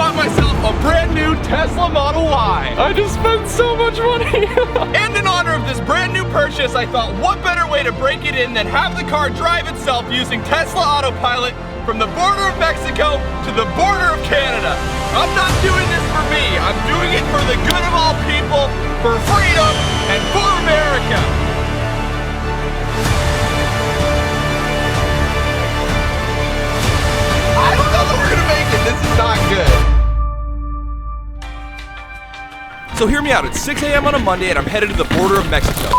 bought myself a brand new Tesla Model Y. I just spent so much money. And in honor of this brand new purchase, I thought what better way to break it in than have the car drive itself using Tesla Autopilot from the border of Mexico to the border of Canada. I'm not doing this for me. I'm doing it for the good of all people, for freedom, and for America. I don't know that we're gonna make it. This is not good. So hear me out. It's 6 a.m. on a Monday and I'm headed to the border of Mexico.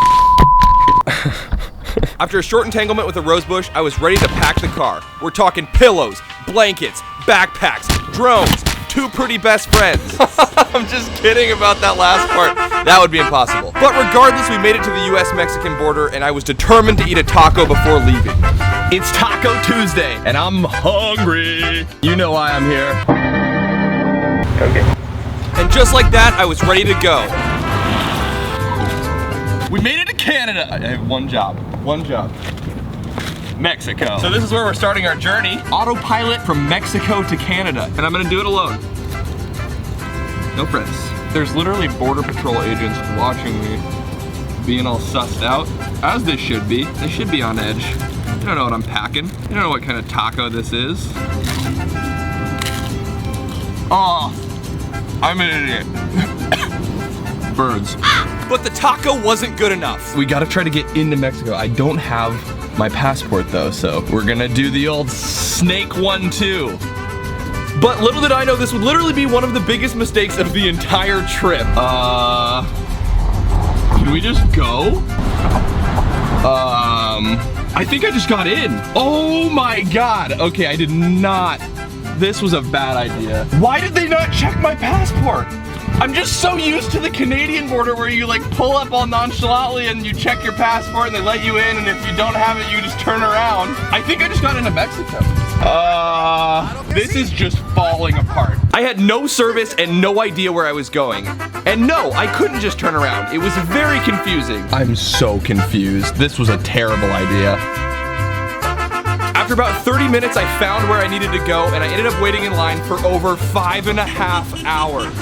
After a short entanglement with a rosebush, I was ready to pack the car. We're talking pillows, blankets, backpacks, drones, 2 pretty best friends. I'm just kidding about that last part. That would be impossible. But regardless, we made it to the US-Mexican border and I was determined to eat a taco before leaving. It's Taco Tuesday and I'm hungry. You know why I'm here. Okay. And just like that, I was ready to go. We made it to Canada. I have one job. Mexico. So this is where we're starting our journey. Autopilot from Mexico to Canada. And I'm gonna do it alone. No friends. There's literally Border Patrol agents watching me, being all sussed out, as they should be. They should be on edge. You don't know what I'm packing. You don't know what kind of taco this is. Oh, I'm an idiot. Birds. But the taco wasn't good enough. We gotta try to get into Mexico. I don't have my passport though, so we're gonna do the old snake one too. But little did I know this would literally be one of the biggest mistakes of the entire trip. Can we just go? I think I just got in. Oh my God. Okay, I did not. This was a bad idea. Why did they not check my passport? I'm just so used to the Canadian border where you like pull up all nonchalantly and you check your passport and they let you in, and if you don't have it, you just turn around. I think I just got into Mexico. This is just falling apart. I had no service and no idea where I was going. And no, I couldn't just turn around. It was very confusing. I'm so confused. This was a terrible idea. After about 30 minutes, I found where I needed to go, and I ended up waiting in line for over 5.5 hours.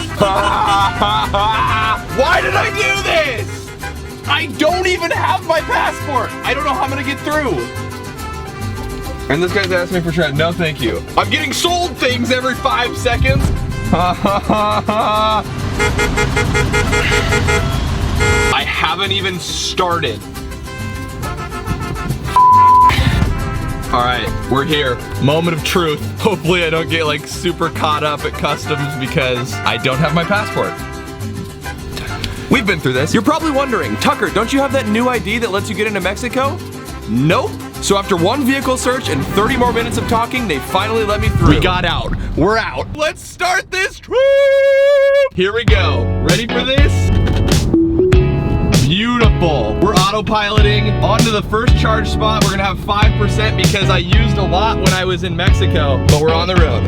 Why did I do this? I don't even have my passport. I don't know how I'm gonna get through. And this guy's asking me for trash. No, thank you. I'm getting sold things every 5 seconds. I haven't even started. All right, we're here. Moment of truth. Hopefully I don't get like super caught up at customs because I don't have my passport. We've been through this. You're probably wondering, Tucker, don't you have that new ID that lets you get into Mexico? Nope. So after one vehicle search and 30 more minutes of talking, they finally let me through. We got out. We're out. Let's start this trip. Here we go. Ready for this? Beautiful. We're autopiloting onto the first charge spot. We're gonna have 5% because I used a lot when I was in Mexico, but we're on the road.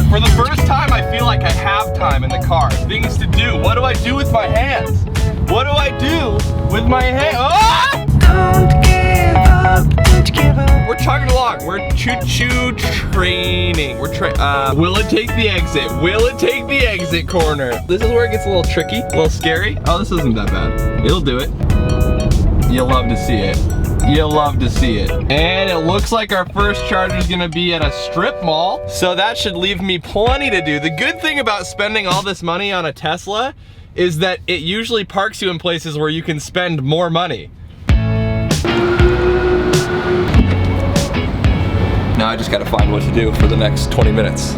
For the first time, I feel like I have time in the car. Things to do. What do I do with my hands? What do I do with my hands? Ah! Don't give up, don't give up. We're chugging along. We're choo-choo training. Will it take the exit? Will it take the exit corner? This is where it gets a little tricky, a little scary. Oh, this isn't that bad. It'll do it. You'll love to see it. You'll love to see it. And it looks like our first charge is gonna be at a strip mall. So that should leave me plenty to do. The good thing about spending all this money on a Tesla is that it usually parks you in places where you can spend more money. Now I just gotta find what to do for the next 20 minutes.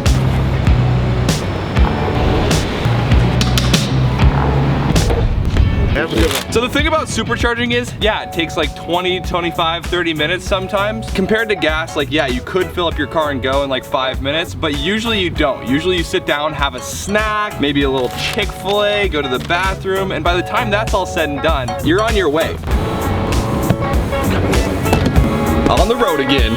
So the thing about supercharging is, yeah, it takes like 20, 25, 30 minutes sometimes. Compared to gas, like yeah, you could fill up your car and go in like 5 minutes, but usually you don't. Usually you sit down, have a snack, maybe a little Chick-fil-A, go to the bathroom, and by the time that's all said and done, you're on your way. On the road again.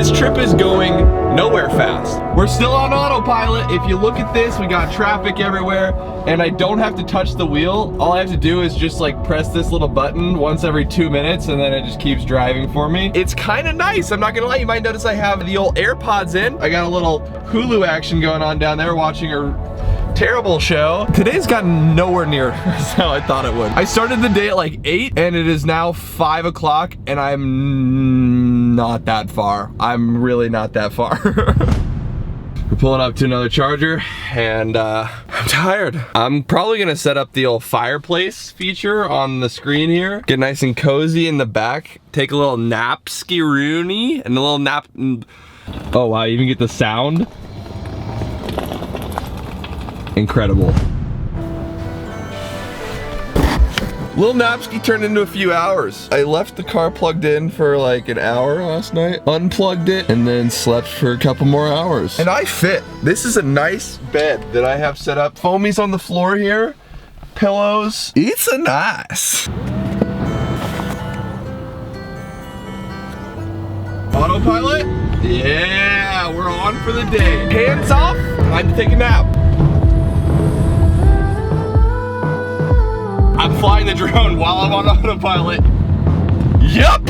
This trip is going nowhere fast. We're still on autopilot. If you look at this, we got traffic everywhere, and I don't have to touch the wheel. All I have to do is just like press this little button once every 2 minutes, and then it just keeps driving for me. It's kind of nice, I'm not gonna lie. You might notice I have the old AirPods in. I got a little Hulu action going on down there, watching a terrible show. Today's gotten nowhere near as how I thought it would. I started the day at like 8, and it is now 5 o'clock, and I'm not that far. I'm really not that far. We're pulling up to another charger, and I'm tired. I'm probably gonna set up the old fireplace feature on the screen here. Get nice and cozy in the back. Take a little nap-ski-rooney, and a little nap. Oh wow, you even get the sound. Incredible. Little Napski turned into a few hours. I left the car plugged in for like an hour last night, unplugged it, and then slept for a couple more hours. And I fit. This is a nice bed that I have set up. Foamies on the floor here, pillows. It's a nice. Autopilot? Yeah, we're on for the day. Hands off, time to take a nap. I'm flying the drone while I'm on autopilot. Yup!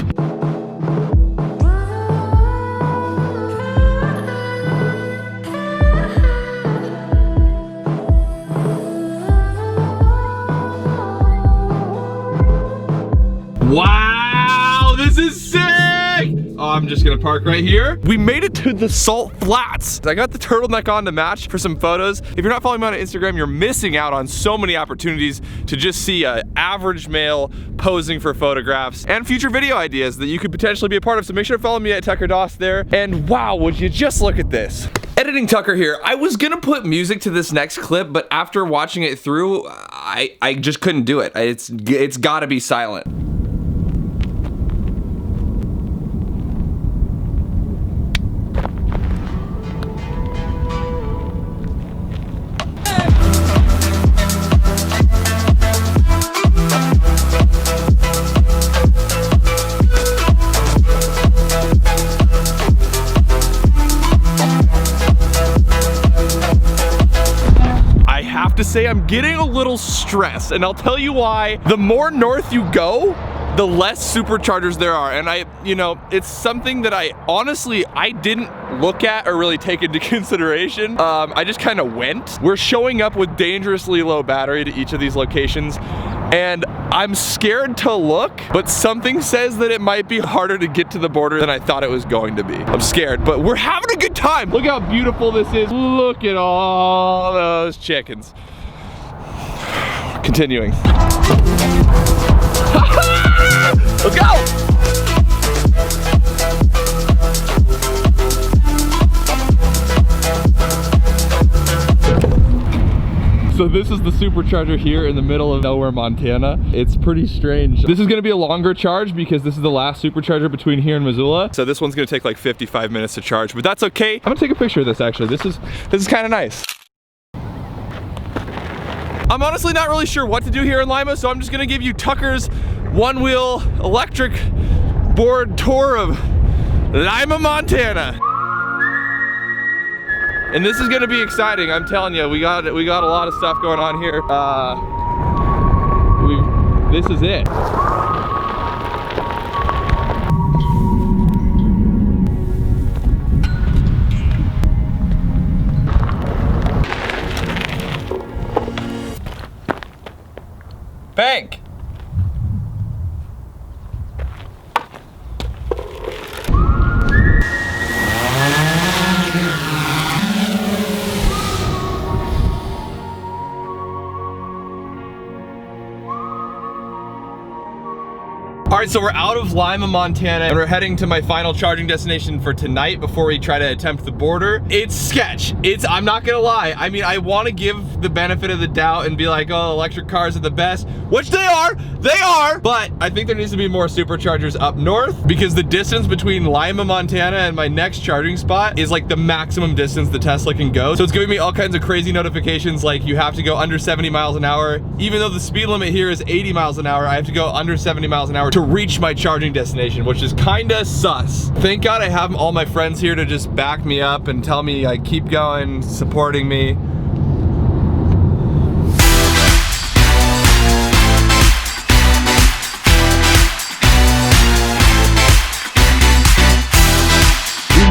Wow, this is sick! Oh, I'm just gonna park right here. We made it to the Salt Flats. I got the turtleneck on to match for some photos. If you're not following me on Instagram, you're missing out on so many opportunities to just see an average male posing for photographs and future video ideas that you could potentially be a part of. So make sure to follow me at Tucker Doss there. And wow, would you just look at this. Editing Tucker here. I was gonna put music to this next clip, but after watching it through, I just couldn't do it. It's gotta be silent. To say I'm getting a little stressed, and I'll tell you why. The more north you go, the less superchargers there are, and you know, it's something that I didn't look at or really take into consideration. I just kind of went. We're showing up with dangerously low battery to each of these locations, and I'm scared to look, but something says that it might be harder to get to the border than I thought it was going to be. I'm scared, but we're having a good time. Look how beautiful this is. Look at all those chickens. Continuing. Let's go! So this is the supercharger here in the middle of nowhere, Montana. It's pretty strange. This is gonna be a longer charge because this is the last supercharger between here and Missoula. So this one's gonna take like 55 minutes to charge, but that's okay. I'm gonna take a picture of this actually. This is kind of nice. I'm honestly not really sure what to do here in Lima, so I'm just gonna give you Tucker's one-wheel electric board tour of Lima, Montana. And this is gonna be exciting, I'm telling you. We got a lot of stuff going on here. This is it. Bank. All right, so we're out of Lima, Montana, and we're heading to my final charging destination for tonight before we try to attempt the border. It's sketch. I'm not gonna lie. I mean, I wanna give the benefit of the doubt and be like, oh, electric cars are the best, which they are, but I think there needs to be more superchargers up north because the distance between Lima, Montana and my next charging spot is like the maximum distance the Tesla can go. So it's giving me all kinds of crazy notifications like you have to go under 70 miles an hour. Even though the speed limit here is 80 miles an hour, I have to go under 70 miles an hour to reach my charging destination, which is kinda sus. Thank God I have all my friends here to just back me up and tell me like keep going, supporting me.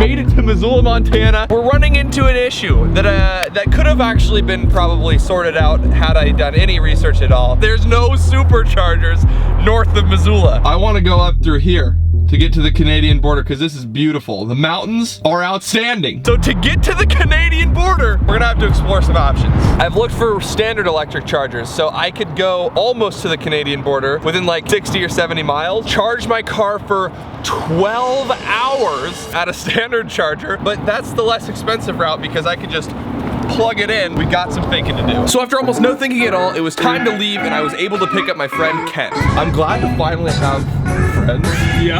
Made it to Missoula, Montana. We're running into an issue that could have actually been probably sorted out had I done any research at all. There's no superchargers north of Missoula. I want to go up through here to get to the Canadian border because this is beautiful. The mountains are outstanding. So to get to the Canadian border, we're gonna have to explore some options. I've looked for standard electric chargers, so I could go almost to the Canadian border within like 60 or 70 miles, charge my car for 12 hours at a standard charger, but that's the less expensive route because I could just plug it in. We got some thinking to do. So after almost no thinking at all, it was time to leave and I was able to pick up my friend Ken. I'm glad to finally have friends. Yeah.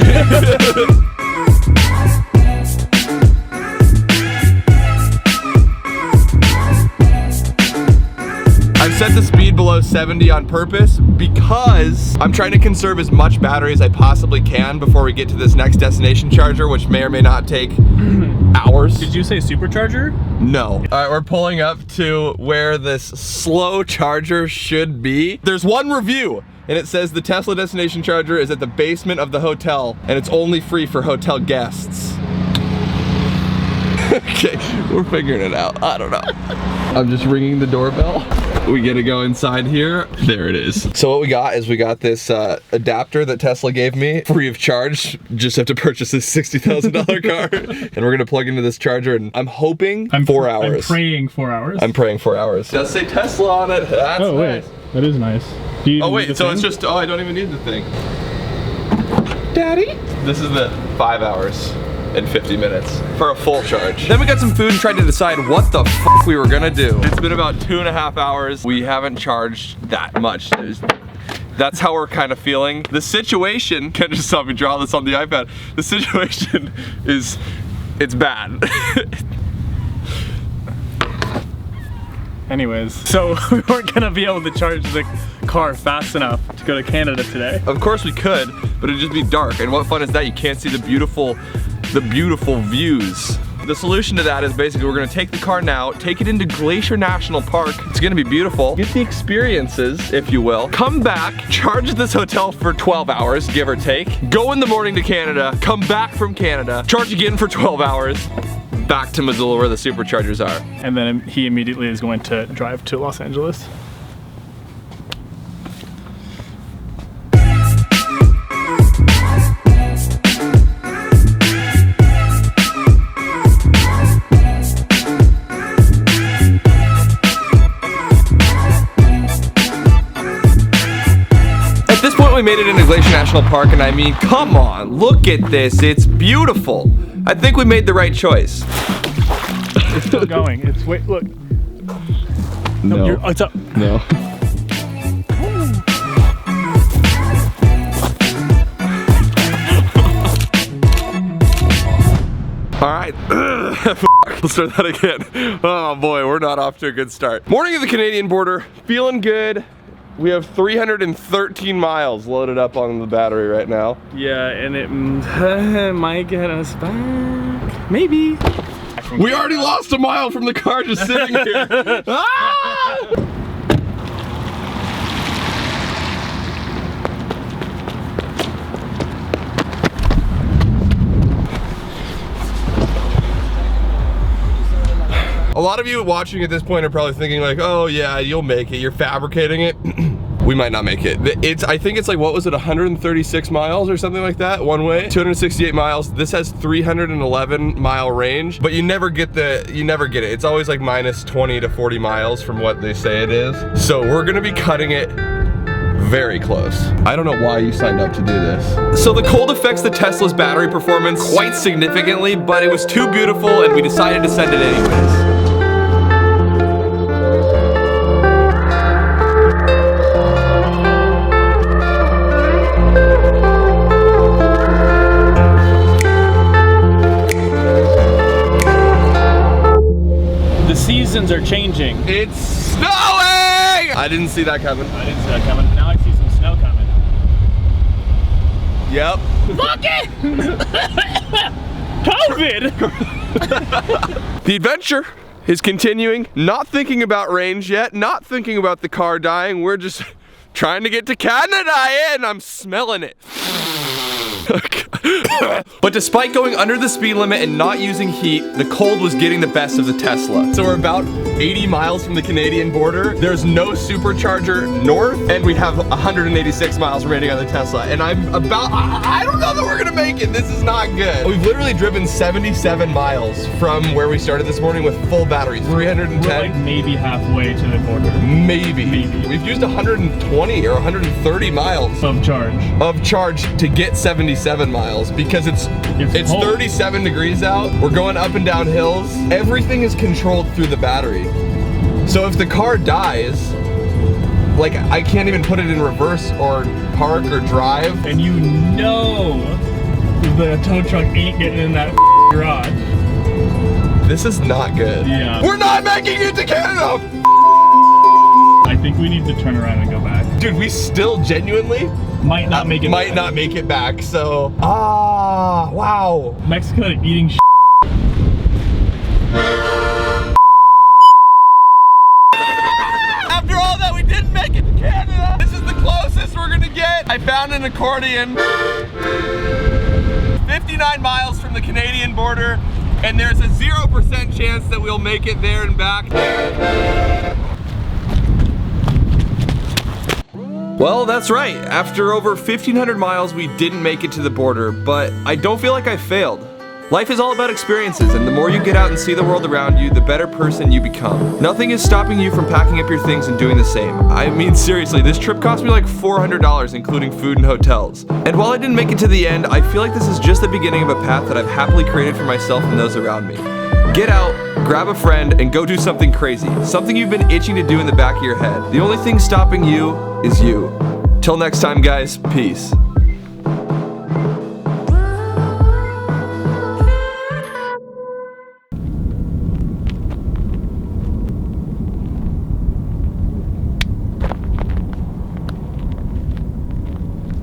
I've set the speed below 70 on purpose because I'm trying to conserve as much battery as I possibly can before we get to this next destination charger, which may or may not take hours. Did you say supercharger? No. All right, we're pulling up to where this slow charger should be. There's one review, and it says the Tesla destination charger is at the basement of the hotel, and it's only free for hotel guests. Okay, we're figuring it out. I don't know. I'm just ringing the doorbell. We get to go inside here. There it is. So what we got is we got this adapter that Tesla gave me free of charge. Just have to purchase this $60,000 car. And we're gonna plug into this charger and I'm hoping 4 hours. I'm praying 4 hours. I'm praying 4 hours. It does say Tesla on it. That's oh wait, nice. that is nice. Do you Oh wait, need so the it's thing? just, oh, I don't even need the thing. Daddy? This is the 5 hours and 50 minutes for a full charge. Then we got some food and tried to decide what the f we were gonna do. It's been about 2.5 hours. We haven't charged that much. That's how we're kind of feeling. The situation, Ken just saw me draw this on the iPad. The situation is, it's bad. Anyways, so we weren't gonna be able to charge the car fast enough to go to Canada today. Of course we could, but it'd just be dark. And what fun is that? You can't see the beautiful views. The solution to that is basically we're gonna take the car now, take it into Glacier National Park. It's gonna be beautiful. Get the experiences, if you will. Come back, charge at this hotel for 12 hours, give or take. Go in the morning to Canada, come back from Canada, charge again for 12 hours, back to Missoula where the superchargers are. And then he immediately is going to drive to Los Angeles. At this point we made it into Glacier National Park and I mean, come on, look at this, it's beautiful. I think we made the right choice. It's still going. It's wait. Look. No. It's up. No. All right. Let's start that again. Oh boy, we're not off to a good start. Morning of the Canadian border, feeling good. We have 313 miles loaded up on the battery right now. Yeah, and it might get us back. Maybe. We already lost a mile from the car just sitting here. Ah! A lot of you watching at this point are probably thinking like, oh yeah, you'll make it, you're fabricating it. We might not make it. I think it's like, what was it, 136 miles or something like that, one way? 268 miles. This has 311 mile range, but you never get it. It's always like minus 20 to 40 miles from what they say it is. So we're gonna be cutting it very close. I don't know why you signed up to do this. So the cold affects the Tesla's battery performance quite significantly, but it was too beautiful and we decided to send it anyways. Seasons are changing. It's snowing! I didn't see that coming. I didn't see that coming. Now I see some snow coming. Yep. Fuck it! COVID! The adventure is continuing. Not thinking about range yet. Not thinking about the car dying. We're just trying to get to Canada and I'm smelling it. But despite going under the speed limit and not using heat, the cold was getting the best of the Tesla. So we're about 80 miles from the Canadian border. There's no supercharger north, and we have 186 miles remaining on the Tesla. And I don't know that we're gonna make it. This is not good. We've literally driven 77 miles from where we started this morning with full battery, 310. We're like maybe halfway to the border. Maybe. We've used 120 or 130 miles Of charge to get 77 miles because it's cold. 37 degrees out. We're going up and down hills. Everything is controlled through the battery. So if the car dies, like I can't even put it in reverse or park or drive. And you know the tow truck ain't getting in that garage. This is not good. Yeah. We're not making it to Canada! I think we need to turn around and go back. Dude, we still genuinely Might not make it might back. not make it back, so wow. Mexico eating After all that, we didn't make it to Canada. This is the closest we're gonna get. I found an accordion. 59 miles from the Canadian border, and there's a 0% chance that we'll make it there and back. Well, that's right. After over 1,500 miles, we didn't make it to the border, but I don't feel like I failed. Life is all about experiences, and the more you get out and see the world around you, the better person you become. Nothing is stopping you from packing up your things and doing the same. I mean, seriously, this trip cost me like $400, including food and hotels. And while I didn't make it to the end, I feel like this is just the beginning of a path that I've happily created for myself and those around me. Get out, grab a friend, and go do something crazy. Something you've been itching to do in the back of your head. The only thing stopping you is you. Till next time, guys, peace.